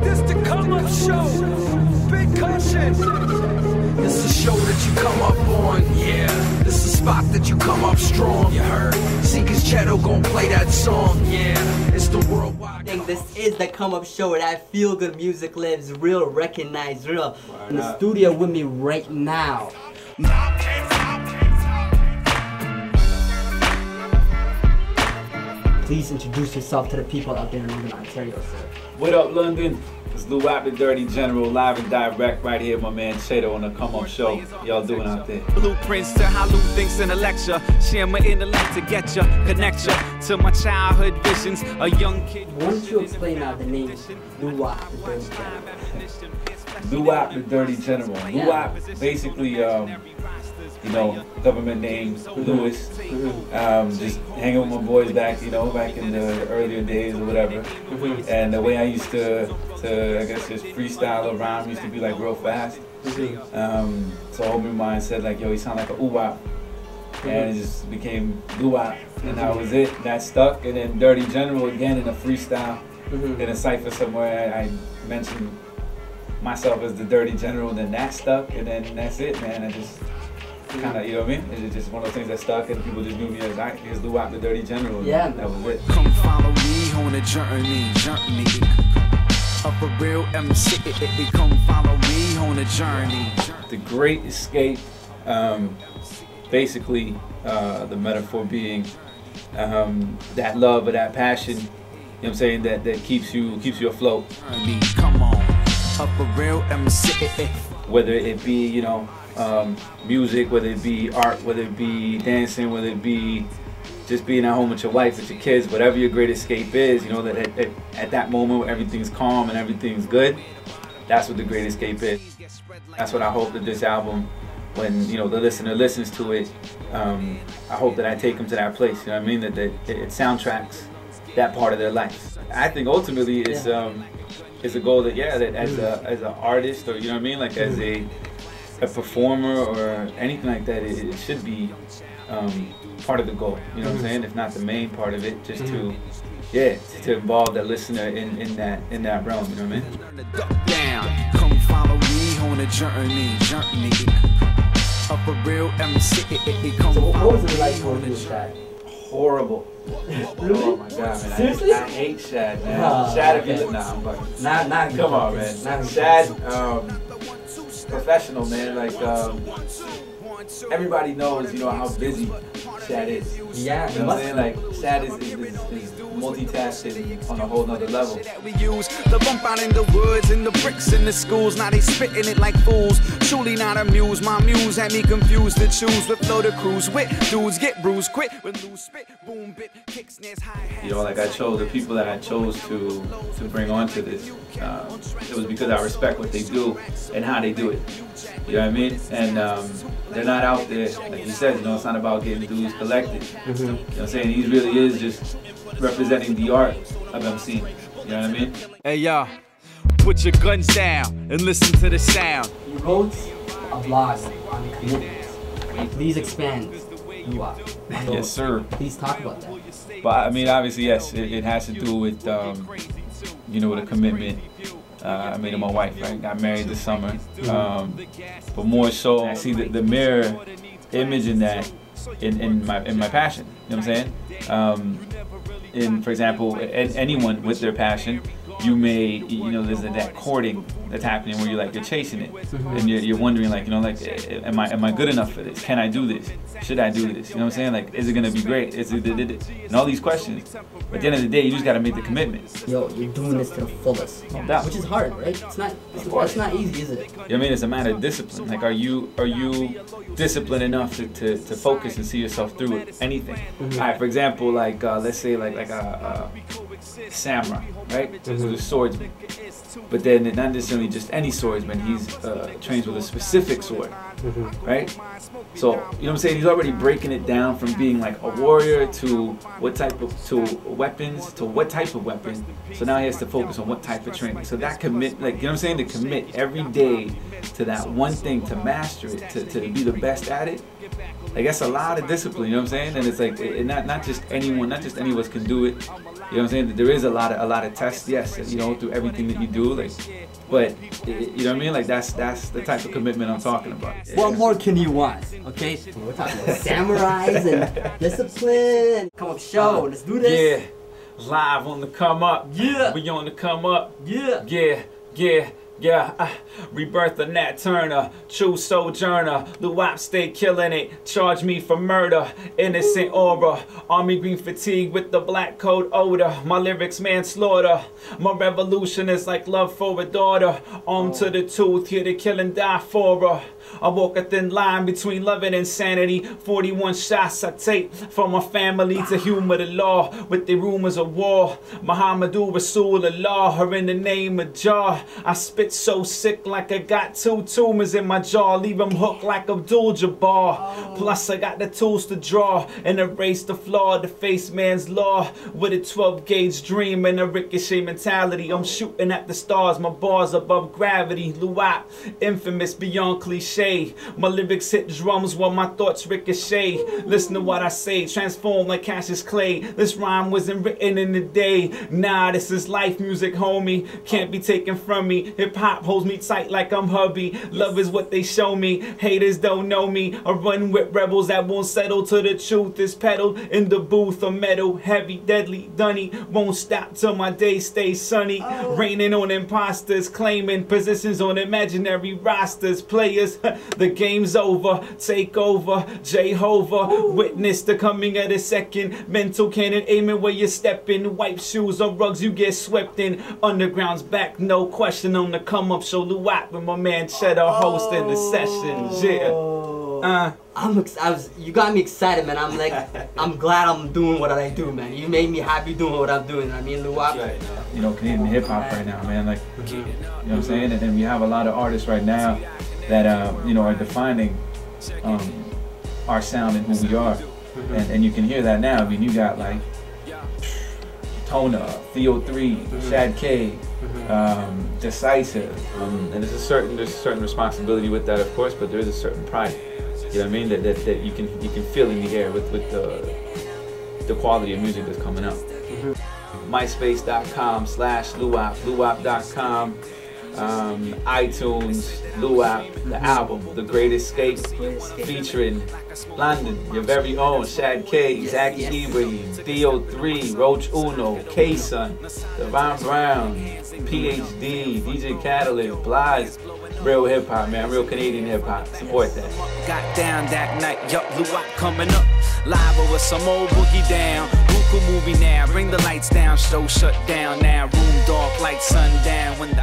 This the come up show. Big caution. This a show that you come up on, yeah. This a spot that you come up strong, you heard. Seekers Cheto gon' play that song, yeah. It's the worldwide. I think this is the come up show where that feel good music lives, real, recognized, real. In the studio with me right now. Please introduce yourself to the people out there in Northern Ontario, sir. What up, London? It's Louwop, the Dirty General, live and direct right here, my man Cheto on the Come Up Show. Y'all doing out there? Blueprints to how Lou thinks in a lecture. Share my intellect to get ya, connect ya to my childhood visions. A young kid. Why don't you explain out the name Louwop, the Dirty General? Louwop, the Dirty General. Louwop, basically, you know, government name, Louis. Just hanging with my boys back, you know, back in the earlier days or whatever. And the way I used to I guess just freestyle or rhyme used to be like real fast. So a homie of mine said like, yo, you sound like a Louwop. And it just became Louwop. And that was it. That stuck. And then Dirty General again in a freestyle. In a cypher somewhere, I mentioned myself as the Dirty General, and then that stuck. And then that's it, man. I just kind of, you know what I mean? It's just one of those things that stuck, and people just knew me as Louwop, the Dirty General. Yeah, that was it. Come follow me on a journey. Of a real MC, come follow me on a journey. The Great Escape, basically the metaphor being that love or that passion, you know what I'm saying, that keeps you afloat. Come on, of a real MC. Whether it be, you know, music, whether it be art, whether it be dancing, whether it be just being at home with your wife, with your kids, whatever your great escape is, you know, that at that moment where everything's calm and everything's good, that's what the great escape is. That's what I hope that this album, when, you know, the listener listens to it, I hope that I take them to that place, you know what I mean, that it soundtracks that part of their life. I think ultimately it's a goal that, yeah, that as an artist, or, you know what I mean, like as a performer or anything like that, it should be part of the goal, you know what I'm saying? If not the main part of it, just to involve the listener in that realm, you know what I mean? Come follow me on a journey. Of a real MC. So what was it like going through Shad? Horrible. Really? Oh my god, man. Seriously? I hate Shad, man. Shad, if you nah, I'm bugging. Not come on, man. Shad, professional, man. Like, everybody knows, you know, how busy Shad is. Yeah, you know what I'm saying? Like, Shad is multitasking on a whole nother level. We use the bump out in the woods and the bricks in the schools. Now they spitting it like fools. Truly not amused. My muse had me confused to choose with flow to cruise with. Dudes get bruised quick with loose spit. Boom bit kick snares high. You know, like I chose the people that I chose to bring onto this. It was because I respect what they do and how they do it. You know what I mean? And they're not out there, like you said, you know, it's not about getting dudes collected. You know what I'm saying? He really is just representing the art of MC. You know what I mean? Hey y'all, put your guns down and listen to the sound. You wrote a blog on commitments. Please expand. Yes, sir. Please talk about that. But I mean, obviously, yes, it has to do with, you know, with a commitment. I made to my wife, right? Got married this summer. But more so, I see the mirror image in that, in my passion. You know what I'm saying? For example, anyone with their passion, you may, you know, there's that courting that's happening where you're chasing it, and you're wondering, like, you know, like, am I good enough for this? Can I do this? Should I do this? You know what I'm saying? Like, is it gonna be great? Is it, and all these questions. But at the end of the day, you just gotta make the commitment. Yo, you're doing this to the fullest. No doubt. Which is hard, right? It's not easy, is it? You know what I mean? It's a matter of discipline. Like, are you disciplined enough to focus and see yourself through it? Anything. All right. For example, like let's say like a samurai, right? Who's a swordsman. But then not necessarily just any swordsman. He's trains with a specific sword, right? So, you know what I'm saying? He's already breaking it down from being like a warrior to what type of weapons to what type of weapon. So now he has to focus on what type of training. So that commit, like, you know what I'm saying? To commit every day to that one thing, to master it, to be the best at it. Like, that's a lot of discipline, you know what I'm saying? And it's like, not just anyone, not just any of us can do it. You know what I'm saying? There is a lot of tests, yes, you know, through everything that you do, like, but you know what I mean? Like that's the type of commitment I'm talking about. What more can you want? Okay, we're talking about samurais and discipline. Come up show, let's do this. Yeah, live on the come up. Yeah, we on the come up. Yeah, yeah, yeah. Yeah, rebirth of Nat Turner, true sojourner, Louwop stay killing it, charge me for murder, innocent aura, army green fatigue with the black coat odor, my lyrics manslaughter, my revolution is like love for a daughter, armed to the tooth, here to kill and die for her. I walk a thin line between love and insanity. 41 shots I take from my family to humor the law with the rumors of war. Muhammadu Rasulullah, or in the name of Jah. I spit so sick like I got 2 tumors in my jaw. Leave them hooked like Abdul-Jabbar. Plus I got the tools to draw and erase the flaw to face man's law. With a 12-gauge dream and a ricochet mentality. I'm shooting at the stars, my bars above gravity. Louwop, infamous beyond cliche. My lyrics hit drums while my thoughts ricochet. Listen to what I say, transform like Cassius Clay. This rhyme wasn't written in a day. Nah, this is life music, homie. Can't be taken from me. Hip-hop holds me tight like I'm hubby. Love is what they show me. Haters don't know me. I run with rebels that won't settle till the truth is peddled. In the booth of metal, heavy, deadly, dunny. Won't stop till my day stays sunny. Raining on imposters, claiming positions on imaginary rosters. Players, the game's over, take over, Jehovah. Witness the coming of the second. Mental cannon aiming where you're stepping. Wipe shoes on rugs you get swept in. Underground's back, no question on the come up show. Louwop with my man Cheddar hosting the sessions. Yeah. You got me excited, man. I'm like, I'm glad I'm doing what I do, man. You made me happy doing what I'm doing. I mean, Louwop. You know, Canadian hip hop right now, man. Like, you know what I'm saying? And then we have a lot of artists right now that you know, are defining our sound and who we are, and you can hear that now. I mean, you got like Tona, Theo 3, Shad K, Decisive, and there's a certain responsibility with that, of course, but there is a certain pride. You know what I mean? That you can feel in the air with the quality of music that's coming out. MySpace.com/Louwop, Louwop.com. iTunes, Louwop, the album, The Great Escape, featuring London, your very own Shad K, Zachy Ibrahim, Theo 3, Roach Uno, K-Sun, Devon Brown, PhD, DJ Catalyst, Blige. Real hip hop, man, real Canadian hip hop. Support that. Got down that night, yup, Louwop coming up. Live over some old boogie down. Who could movie now? Bring the lights down, show shut down now. Room dark like sundown when